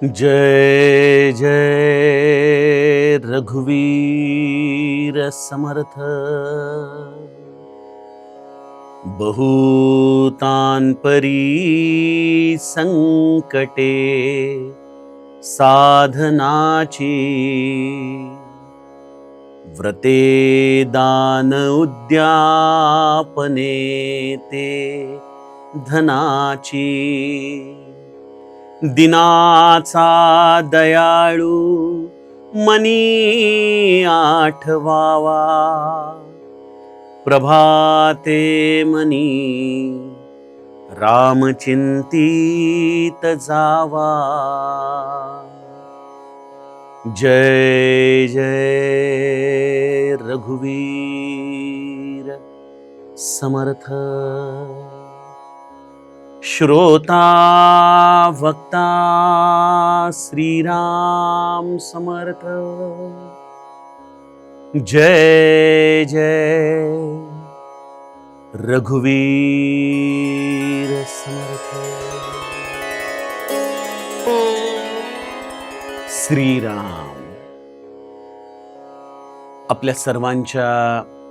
जय जय रघुवीर समर्थ। बहुतांपरी संकटे साधनाची, व्रते दान उद्यापने ते धनाची। दिनाचा दयाळू मनी आठवावा, प्रभाते मनी रामचिंतित जावा। जय जय रघुवीर समर्थ। श्रोता वक्ता श्रीराम समर्थ। जय जय रघुवीर समर्थ। श्रीराम आपल्या सर्वांच्या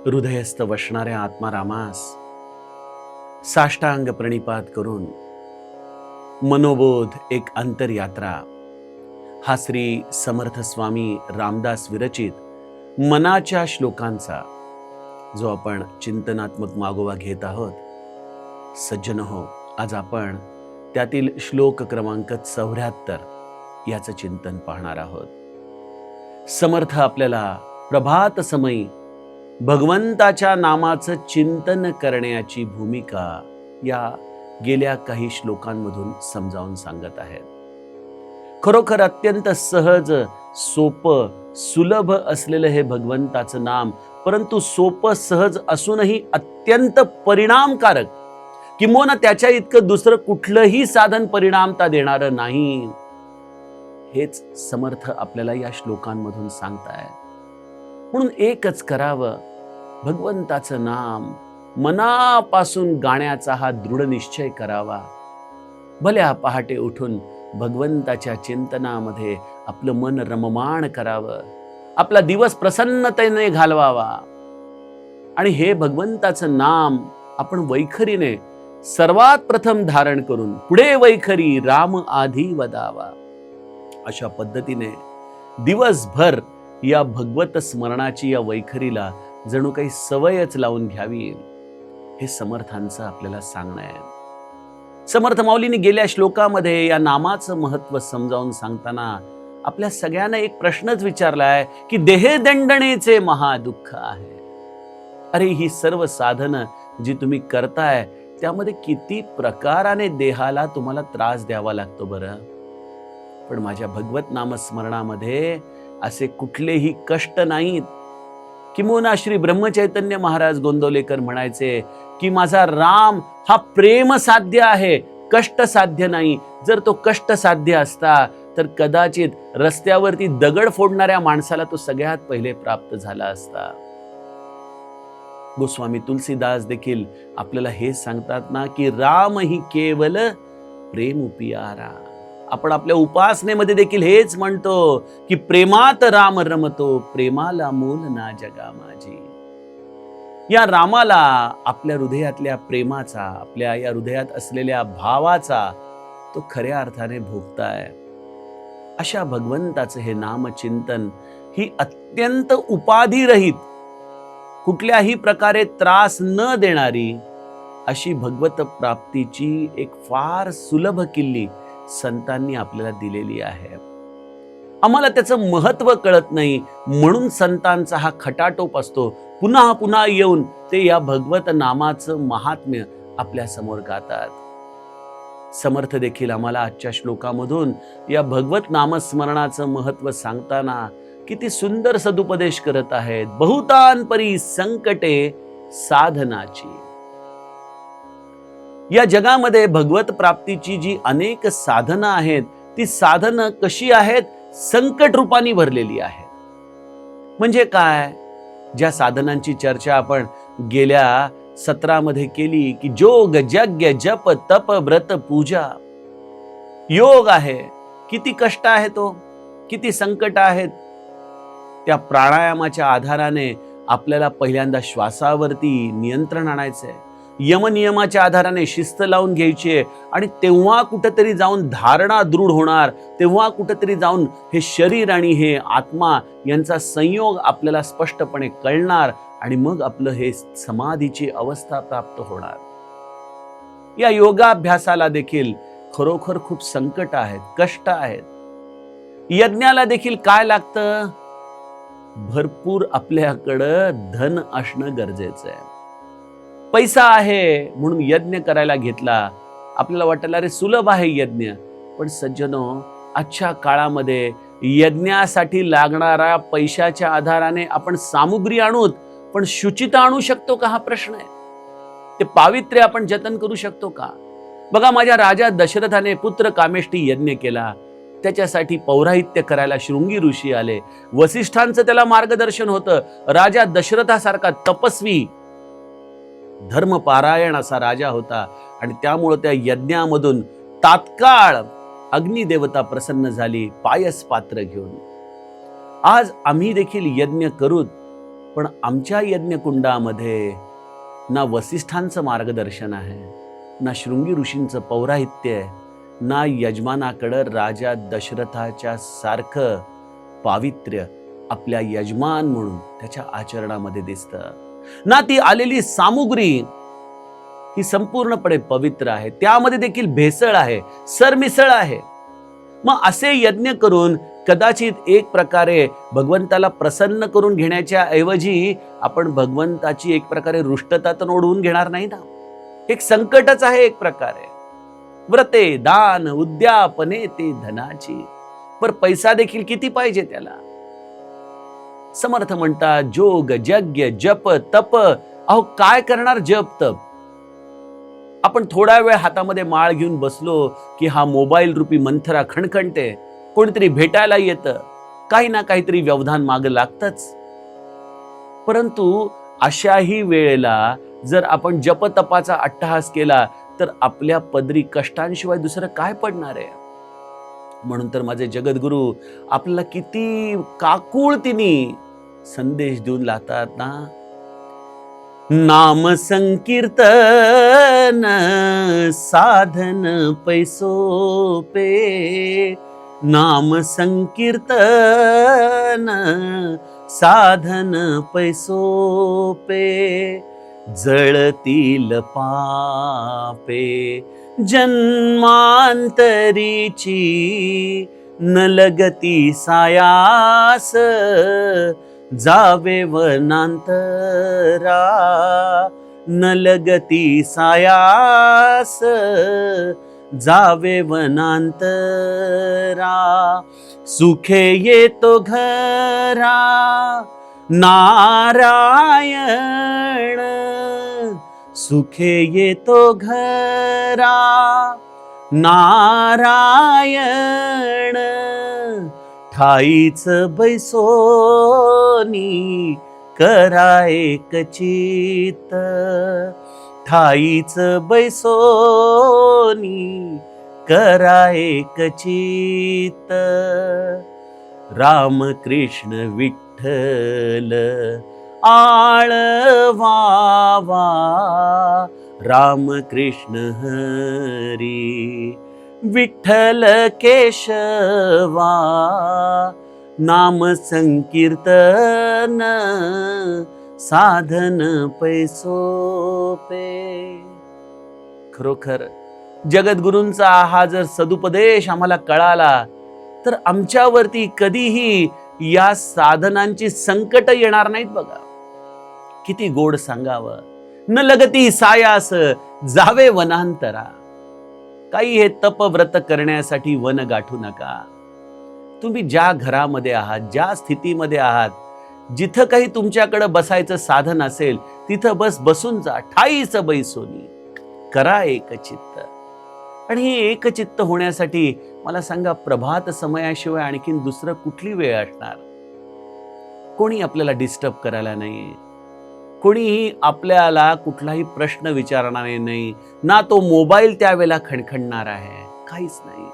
हृदयस्थ वसणाऱ्या आत्मारामास साष्टांग प्रणिपात करून मनोबोध एक अंतरयात्रा हा श्री समर्थ स्वामी रामदास विरचित मनाच्या श्लोकांचा जो आपण चिंतनात्मक मागोवा घेत आहोत। सज्जन हो, आज आपण त्यातील श्लोक क्रमांक 74 याचं चिंतन पाहणार आहोत। समर्थ आपल्याला प्रभात समयी भगवंताच्या नामाचं चिंतन करण्याची भूमिका या गेल्या काही श्लोकांमधून समजावून सांगत आहेत। खरोखर अत्यंत सहज, सोपं, सुलभ असलेलं हे भगवंताचं नाम, परंतु सोपं सहज असूनही अत्यंत परिणामकारक, किंबहुना त्याच्या इतकं दुसरं कुठलंही साधन परिणामता देणारं नाही, हेच समर्थ आपल्याला या श्लोकांमधून सांगतायत। म्हणून एकच करावं, भगवंताचं नाम मनापासून गाण्याचा हा दृढ निश्चय करावा। भल्या पहाटे उठून भगवंताच्या चिंतनामध्ये आपलं मन रममाण करावं, आपला दिवस प्रसन्नतेने घालवावा आणि हे भगवंताचं नाम आपण वैखरीने सर्वात प्रथम धारण करून पुढे वैखरी राम आधी वदावा, अशा पद्धतीने दिवसभर या भगवत स्मरणाची या वैखरीला जणू काही सवयच लावून घ्यावी, हे समर्थांचं आपल्याला सांगणं आहे। समर्थ माऊलींनी गेल्या श्लोकामध्ये या नामाचं महत्व समजावून सांगताना आपल्या सगळ्यांना एक प्रश्नच विचारलाय की देहदंडनेचे महादुःख आहे। अरे, ही सर्व साधनं जी तुम्ही करताय त्यामध्ये किती प्रकाराने देहाला तुम्हाला त्रास द्यावा लागतो बरं। पण माझ्या भगवत नामस्मरणामध्ये असे कुठलेही कष्ट नाहीत। किंबहुना श्री ब्रह्मचैतन्य महाराज गोंदवलेकर म्हणायचे की माझा राम हा प्रेम साध्य आहे, कष्ट साध्य नाही। जर तो कष्ट साध्य असता तर कदाचित रस्त्यावरती दगड फोडणाऱ्या माणसाला तो सगळ्यात पहिले प्राप्त झाला असता। गोस्वामी तुलसीदास देखील आपल्याला हे सांगतात ना की राम ही केवल प्रेम पियारा। आपण आपल्या उपासनेमध्ये देखील हेच म्हणतो की प्रेमात राम रमतो, प्रेमाला मूल ना जगा माझी। या रामाला आपल्या हृदयातल्या प्रेमाचा, आपल्या या हृदयात असलेल्या भावाचा तो खऱ्या अर्थाने भोगताय। अशा भगवंताचं हे नामचिंतन ही अत्यंत उपाधिरहित, कुठल्याही प्रकारे त्रास न देणारी अशी भगवत प्राप्तीची एक फार सुलभ किल्ली संतांनी आपल्याला दिलेली आहे। आम्हाला त्याचं महत्व कळत नाही, म्हणून संतांचा हा खटाटोप असतो। पुन्हा पुन्हा येऊन ते या भगवत नामाचं महात्म्य आपल्या समोर गातात। समर्थ देखील आम्हाला आजच्या श्लोकामधून या भगवत नामस्मरणाचं महत्व सांगताना किती सुंदर सदुपदेश करत आहेत। बहुतांपरी संकटे साधनाची। या जगामध्ये भगवत प्राप्तीची जी अनेक साधनं आहेत, ती साधनं कशी आहेत? संकट रूपाने भरलेली आहेत। म्हणजे काय? ज्या साधनांची चर्चा आपण गेल्या सत्रामध्ये केली की जोग, यज्ञ, जप, तप, व्रत, पूजा, योग आहे, किती कष्ट आहे तो, किती संकट आहेत. त्या प्राणायामाच्या आधाराने आपल्याला पहिल्यांदा श्वासावरती नियंत्रण आणायचंय, यमनियमाच्या आधाराने शिस्त लावून घ्यायची आहे, आणि तेव्हा कुठेतरी जाऊन धारणा दृढ होणार, तेव्हा कुठेतरी जाऊन हे शरीर आणि हे आत्मा यांचा संयोग आपल्याला स्पष्टपणे कळणार, आणि मग आपलं हे समाधीची अवस्था प्राप्त होणार. या योगाभ्यासाला देखील खरोखर खूप संकट आहेत, कष्ट आहेत. यज्ञाला देखील काय लागतं? भरपूर आपल्याकडं धन असणं गरजेचं आहे. पैसा आहे म्हणून यज्ञ करायला घेतला, आपल्याला वाटेल अरे सुलभ आहे यज्ञ. पण सज्जनो, आजच्या काळामध्ये यज्ञासाठी लागणाऱ्या पैशाच्या आधाराने आपण सामुग्री आणूत, पण शुचिता आणू शकतो का हा प्रश्न आहे. ते पावित्र्य आपण जतन करू शकतो का? बघा, माझ्या राजा दशरथाने पुत्र कामेष्टी यज्ञ केला, त्याच्यासाठी पौराहित्य करायला शृंगी ऋषी आले, वसिष्ठांचं त्याला मार्गदर्शन होतं. राजा दशरथासारखा तपस्वी धर्मपारायण असा राजा होता, आणि त्यामुळे त्या यज्ञामधून तात्काळ अग्निदेवता प्रसन्न झाली पायस पात्र घेऊन. आज आम्ही देखील यज्ञ करूत, पण आमच्या यज्ञकुंडामध्ये ना वसिष्ठांचं मार्गदर्शन आहे, ना शृंगी ऋषींचं पौराहित्य आहे, ना यजमानाकडं राजा दशरथाच्या सारखं पावित्र्य आपल्या यजमान म्हणून त्याच्या आचरणामध्ये दिसतं, ना ती आलेली सामुग्री ही संपूर्णपणे पवित्र आहे, त्यामध्ये देखील भेसळ आहे, सरमिसळ आहे. मग असे यज्ञ करून कदाचित एक प्रकारे भगवंताला प्रसन्न करून घेण्याच्या ऐवजी आपण भगवंताची एक प्रकारे रुष्टता तर ओढवून घेणार नाही ना. एक संकटच आहे एक प्रकारे. व्रते दान उद्यापने ते धनाची, पर पैसा देखील किती पाहिजे त्याला. समर्थ म्हणतात जोग यज्ञ जप तप. अहो काय करणार जप तप? आपण थोडा वेळ हातामध्ये माळ घेऊन बसलो की हा मोबाईल रूपी मंथरा खणखणते, कोणीतरी भेटायला येतं, काही ना काहीतरी व्यवधान मागे लागतच. परंतु अशाही वेळेला जर आपण जपतपाचा अट्टहास केला तर आपल्या पदरी कष्टांशिवाय दुसरं काय पडणार आहे. म्हणून तर माझे जगद्गुरु आपल्याला किती काकुळतीने संदेश देऊन लागतात ना. नाम संकीर्तन साधन पैसोपे, नाम संकीर्तन साधन पैसोपे, जळतील पापे जन्मांतरीची, न लगती सायास जावे वनांतरा, न लगती सायास जावे वनांतरा. सुखे येतो घरा नारायण, सुखे येतो घरा नारायण, ठाईच बैसोनी करा एक चित्त, ठाईच बैसोनी करा एक चित्त. राम कृष्ण विठ्ठल आळवावा, राम कृष्ण हरी विठ्ठल केशवा, नाम संकीर्तन साधन पैसोपे. खरोखर जगद्गुरूंचा हा जर सदुपदेश आम्हाला कळाला तर आमच्यावरती कधीही या साधनांची संकट येणार नाहीत. बघा किती गोड सांगावं. न लगती सायास जावे वनांतरा. काही हे तपव्रत करण्यासाठी वन गाठू नका. तुम्ही ज्या घरामध्ये आहात, ज्या स्थितीमध्ये आहात, जिथं काही तुमच्याकडे बसायचं साधन असेल तिथं बसून जा. ठाईच बैसोनी करा एक चित्त. आणि हे एकचित्त होण्यासाठी मला सांगा, प्रभात समयाशिवाय आणखीन दुसरं कुठली वेळ असणार? कोणी आपल्याला डिस्टर्ब करायला नाही, कोणीही आपल्याला कुठलाही प्रश्न विचारणार नाही, ना तो मोबाईल त्यावेळेला खणखणणार आहे, काहीच नाही.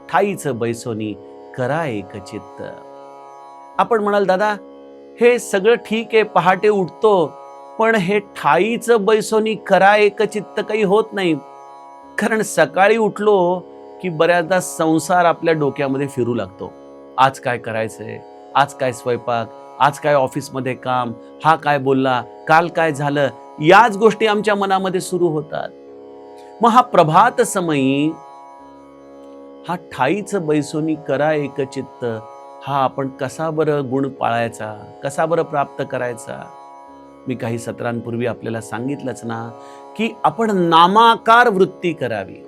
ठाईचं बैसोनी करा एक चित्त. आपण म्हणाल दादा हे सगळं ठीक आहे, पहाटे उठतो, पण हे ठाईचं बैसोनी करा एक चित्त काही होत नाही. कारण सकाळी उठलो की बऱ्याचदा संसार आपल्या डोक्यामध्ये फिरू लागतो. आज काय करायचंय, आज काय स्वयंपाक, आज काय ऑफिसमध्ये काम, हा काय बोलला, काल काय झालं, याच गोष्टी आमच्या मनामध्ये सुरू होतात. मग हा प्रभात समयी हा ठाईचं बैसोनी करा एक चित्त हा आपण कसा बरं गुण पाळायचा, कसा बरं प्राप्त करायचा. मी काही सत्रांपूर्वी आपल्याला सांगितलंच ना की आपण नामाकार वृत्ती करावी.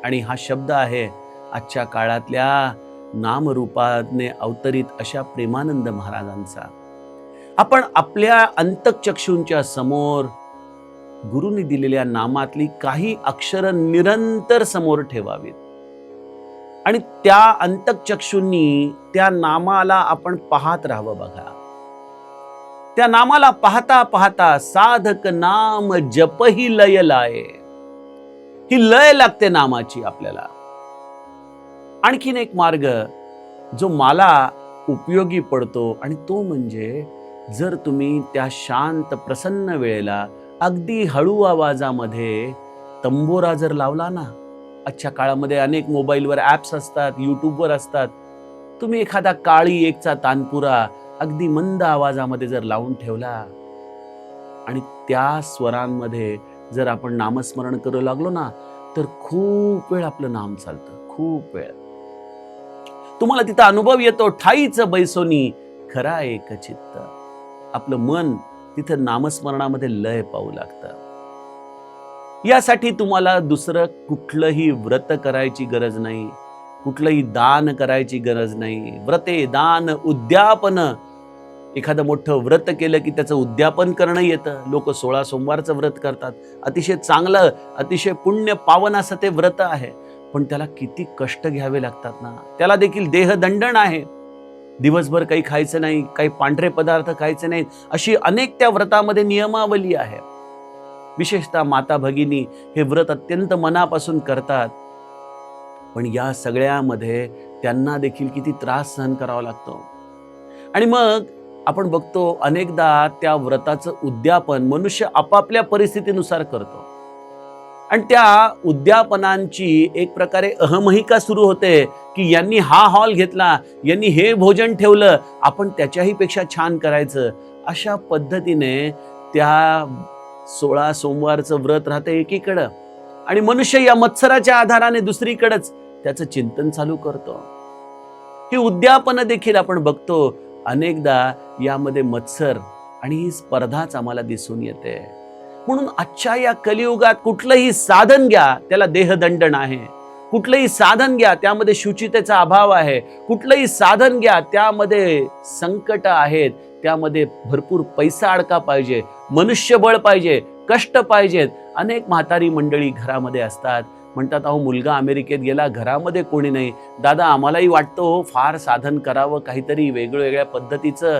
आणि हा शब्द आहे आजच्या काळातल्या नामरूपाने अवतरित अशा प्रेमानंद महाराजांचा. आपण आपल्या अंतःचक्षूंच्या समोर गुरुनी दिलेल्या नामातली काही अक्षर निरंतर समोर ठेवावीत आणि त्या अंतःचक्षूंनी त्या नामाला आपण पाहत राहावं. बघा, त्या नामाला पाहता पाहता साधक नाम जप ही लय लाये. ही लय लागते नामाची आपल्याला. आणखीन एक मार्ग जो मला उपयोगी पडतो आणि तो म्हणजे जर तुम्ही त्या शांत प्रसन्न वेळेला अगदी हळू आवाजामध्ये तंबोरा जर लावला ना, आजच्या काळामध्ये अनेक मोबाईलवर ॲप्स असतात, यूट्यूबवर असतात, तुम्ही एखादा काळी एकचा तानपुरा अगदी मंद आवाजामध्ये जर लावून ठेवला आणि त्या स्वरांमध्ये जर आपण नामस्मरण करू लागलो ना तर खूप वेळ आपलं नाम चालतं, खूप वेळ. तुम्हाला तिथं अनुभव येतो ठाईचं बैसोनी खरा एक चित्त. आपलं मन तिथं नामस्मरणामध्ये लय पाहू लागतं. यासाठी तुम्हाला दुसरं कुठलंही व्रत करायची गरज नाही, कुठलंही दान करायची गरज नाही. व्रते दान उद्यापन, एखादं मोठं व्रत केलं की त्याचं उद्यापन करणं येतं. लोक 16 सोमवारचं व्रत करतात, अतिशय चांगलं, अतिशय पुण्य पावन असं ते व्रत आहे. पण त्याला किती कष्ट घ्यावे लागतात ना, त्याला देखील देहदंडन आहे. दिवसभर काही खायचं नाही, काही पांढरे पदार्थ खायचे नाहीत, अशी अनेक त्या व्रतामध्ये नियमावली आहे. विशेषतः माता भगिनी हे व्रत अत्यंत मनापासून करतात, पण या सगळ्यामध्ये त्यांना देखील किती त्रास सहन करावा लागतो. आणि मग आपण बघतो अनेकदा त्या व्रताचं उद्यापन मनुष्य आपापल्या परिस्थितीनुसार करतो आणि त्या उद्यापनांची एक प्रकारे अहमहिका सुरू होते की यांनी हा हॉल घेतला, यांनी हे भोजन ठेवलं, आपण त्याच्याही पेक्षा छान करायचं. अशा पद्धतीने त्या 16 सोमवारचं व्रत राहतं एकीकडं आणि मनुष्य या मत्सराच्या आधाराने दुसरीकडेच त्याचं चिंतन चालू करतो. ही उद्यापन देखील आपण बघतो अनेकदा यामध्ये मत्सर आणि ही स्पर्धाच आम्हाला दिसून येते. म्हणून आजच्या या कलियुगात कुठलंही साधन घ्या त्याला देहदंडन आहे, कुठलंही साधन घ्या त्यामध्ये शुचितेचा अभाव आहे, कुठलंही साधन घ्या त्यामध्ये संकट आहेत, त्यामध्ये भरपूर पैसा अडका पाहिजे, मनुष्यबळ पाहिजे, कष्ट पाहिजेत. अनेक म्हातारी मंडळी घरामध्ये असतात, म्हणतात अहो मुलगा अमेरिकेत गेला, घरामध्ये कोणी नाही. दादा आम्हालाही वाटतं फार साधन करावं काहीतरी वेगवेगळ्या पद्धतीचं,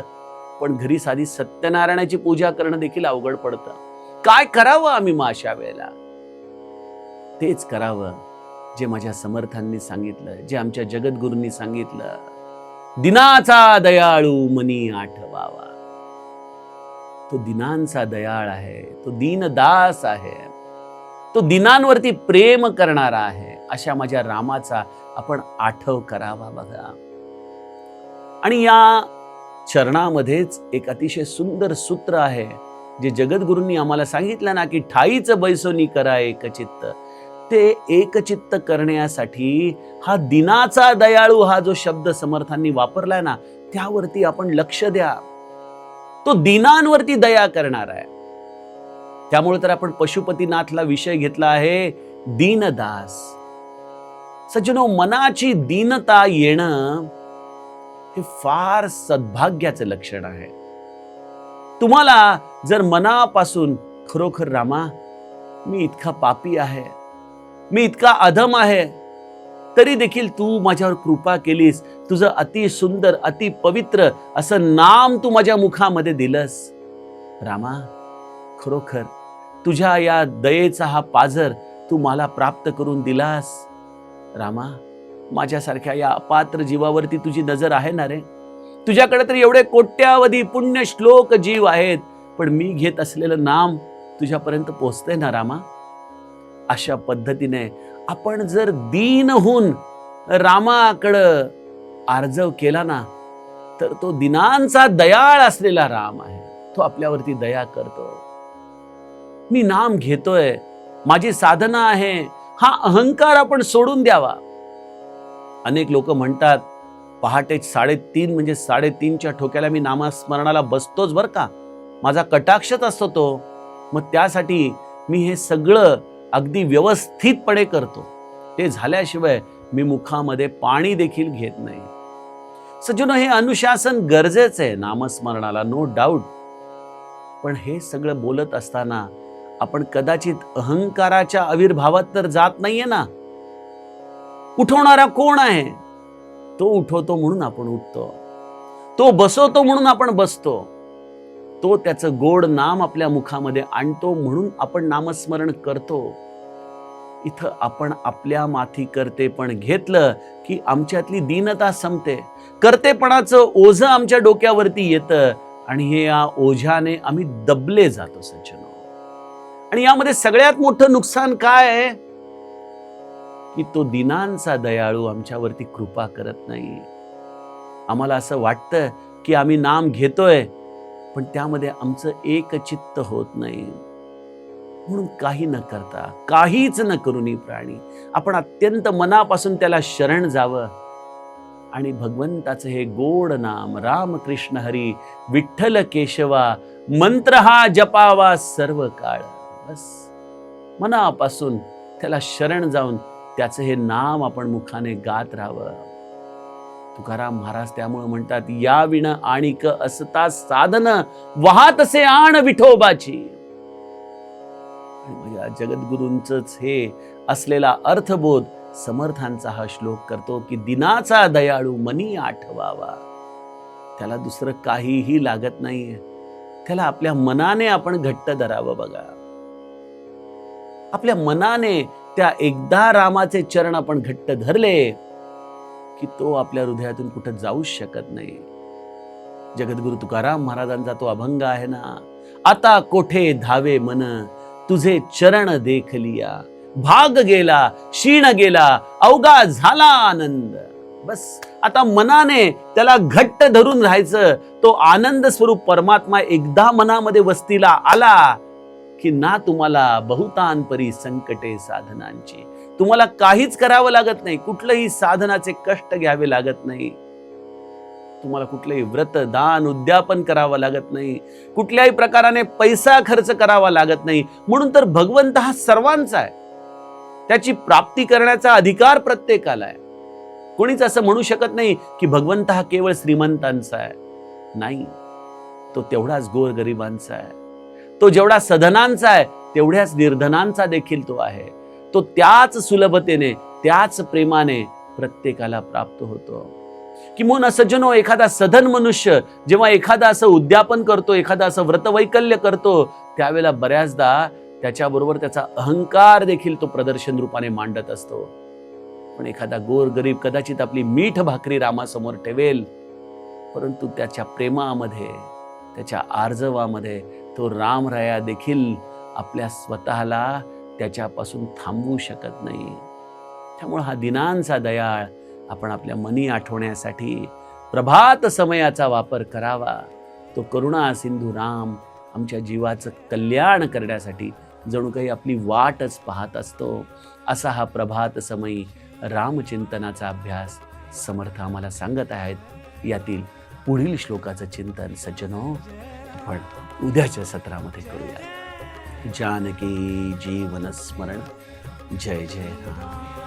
पण घरी साधी सत्यनारायणाची पूजा करणं देखील अवघड पडतं. काय करावं आम्ही मग अशा वेळेला? तेच करावं जे माझ्या समर्थांनी सांगितलं, जे आमच्या जगद्गुरूंनी सांगितलं. दिनाचा दयाळू मनी आठवावा. तो दिनांचा दयाळ आहे, तो दीनदास आहे, तो दिनांवरती प्रेम करणारा आहे. अशा माझ्या रामाचा आपण आठव करावा. बघा, आणि या चरणामध्येच एक अतिशय सुंदर सूत्र आहे जे जगद्गुरूंनी आम्हाला सांगितलं ना की ठाईचं बैसोनी करा एकचित्त. ते एकचित्त करण्यासाठी हा दिनाचा दयाळू हा जो शब्द समर्थांनी वापरलाय ना त्यावरती आपण लक्ष द्या. तो दिनांवरती दया करणार आहे. त्यामुळे तर आपण पशुपतीनाथला विषय घेतला आहे दीनदास. सज्जनो, मनाची दीनता येणं हे फार सद्भाग्याचं लक्षण आहे. तुम्हाला जर मनापासून खरोखर रामा मी इतका पापी आहे, मी इतका अधम आहे, तरी देखील तू माझ्यावर कृपा केलीस, तुझं अति सुंदर अति पवित्र असं नाम तू माझ्या मुखामध्ये दिलंस. रामा, खरोखर तुझ्या या दयेचा हा पाझर तू मला प्राप्त करून दिलास. रामा, माझ्यासारख्या या अपात्र जीवावरती तुझी नजर आहे ना रे? तुझ्याकडे तर एवढे कोट्यावधी पुण्य श्लोक जीव आहेत, पण मी घेत असलेलं नाम तुझ्यापर्यंत पोहोचतंय ना रामा? अशा पद्धतीने आपण जर दीन होऊन रामाकडं आर्जव केला ना, तर तो दिनांचा दयाळ असलेला राम आहे. तो आपल्यावरती दया करतो. मी नाम घेतोय, माझी साधना आहे, हा अहंकार आपण सोडून द्यावा. अनेक लोक म्हणतात पहाटे 3:30 म्हणजे 3:30च्या ठोक्याला मी नामस्मरणाला बसतोच बर का, माझा कटाक्षच असतो तो. मग त्यासाठी मी हे सगळं अगदी व्यवस्थितपणे करतो. ते झाल्याशिवाय मी मुखामध्ये पाणी देखील घेत नाही. सज्जनो, हे अनुशासन गरजेचं आहे नामस्मरणाला, नो डाऊट. पण हे सगळं बोलत असताना आपण कदाचित अहंकाराच्या आविर्भावात तर जात नाहीये ना. उठवणारा कोण आहे? तो उठवतो म्हणून आपण उठतो, तो बसवतो म्हणून आपण बसतो, तो त्याचं गोड नाम आपल्या मुखामध्ये आणतो म्हणून आपण नामस्मरण करतो. इथं आपण आपल्या माथी करतेपण घेतलं की आमच्यातली दीनता संपते. करतेपणाचं ओझं आमच्या डोक्यावरती येतं आणि हे या ओझ्याने आम्ही दबले जातो सज्जनो. आणि यामध्ये सगळ्यात मोठं नुकसान काय आहे की तो दिनांचा दयाळू आमच्यावरती कृपा करत नाही. आम्हाला असं वाटतं की आम्ही नाम घेतोय, पण त्यामध्ये आमचं एकचित्त होत नाही. म्हणून काही न करता, काहीच न करूनी प्राणी आपण अत्यंत मनापासून त्याला शरण जावं आणि भगवंताचं हे गोड नाम राम कृष्ण हरी विठ्ठल केशवा मंत्र हा जपावा सर्व काळ. बस मनापासून त्याला शरण जाऊन त्याचं हे नाम आपण मुखाने गात राहावं. तुकाराम महाराज त्यामुळे म्हणतात, या विण आणिक असता साधन वाहतसे आण विठोबाची. या जगद्गुरूंचंच हे असलेला अर्थबोध समर्थांचा हा श्लोक करतो की दिनाचा दयाळू मनी आठवावा. त्याला दुसरं काहीही लागत नाहीये. त्याला आपल्या मनाने आपण घट्ट धरावं. बघा, आपल्या मनाने त्या एकदा रामाचे चरण आपण घट्ट धरले की तो आपल्या हृदयातून कुठं जाऊच शकत नाही. जगद्गुरु तुकाराम महाराजांचा तो अभंग आहे ना, आता कोठे धावे मन तुझे चरण देखलिया, भाग गेला क्षीण गेला अवघा झाला आनंद. बस आता मनाने त्याला घट्ट धरून राहायचं. तो आनंद स्वरूप परमात्मा एकदा मनामध्ये वस्तीला आला की ना तुम्हाला बहुतांपरी संकटे साधनांची. तुम्हाला काहीच करावं लागत नाही, कुठलंही साधनाचे कष्ट घ्यावे लागत नाही, तुम्हाला कुठलंही व्रत दान उद्यापन करावं लागत नाही, कुठल्याही प्रकाराने पैसा खर्च करावा लागत नाही. म्हणून तर भगवंत हा सर्वांचा आहे, त्याची प्राप्ती करण्याचा अधिकार प्रत्येकाला आहे. कोणीच असं म्हणू शकत नाही की भगवंत हा केवळ श्रीमंतांचा आहे. नाही, तो तेवढाच गोरगरिबांचा आहे. तो जेवढा सधनांचा आहे तेवढ्याच निर्धनांचा देखील तो आहे. तो त्याच सुलभतेने त्याच प्रेमाने प्रत्येकाला प्राप्त होतो. किंवा सज्जनो, एखादा सधन मनुष्य जेव्हा एखादा असं उद्यापन करतो, एखादा असं व्रतवैकल्य करतो, त्यावेळेला बऱ्याचदा त्याच्याबरोबर त्याचा अहंकार देखील तो प्रदर्शन रूपाने मांडत असतो. पण एखादा गोरगरीब कदाचित आपली मीठ भाकरी रामासमोर ठेवेल, परंतु त्याच्या प्रेमामध्ये, त्याच्या आर्जवामध्ये तो रामराया देखील आपल्या स्वतःला त्याच्यापासून थांबवू शकत नाही. त्यामुळे हा दिनांचा दयाळ आपण आपल्या मनी आठवण्यासाठी प्रभात समयाचा वापर करावा. तो करुणा सिंधू राम आमच्या जीवाचं कल्याण करण्यासाठी जणू काही आपली वाटच पाहत असतो. असा हा प्रभात समयी रामचिंतनाचा अभ्यास समर्थ आम्हाला सांगत आहेत. यातील पुढील श्लोकाचं चिंतन सज्जनो आपण उद्याच्या सत्रामध्ये करूया. जानकी जीवन स्मरण. जय जय राम.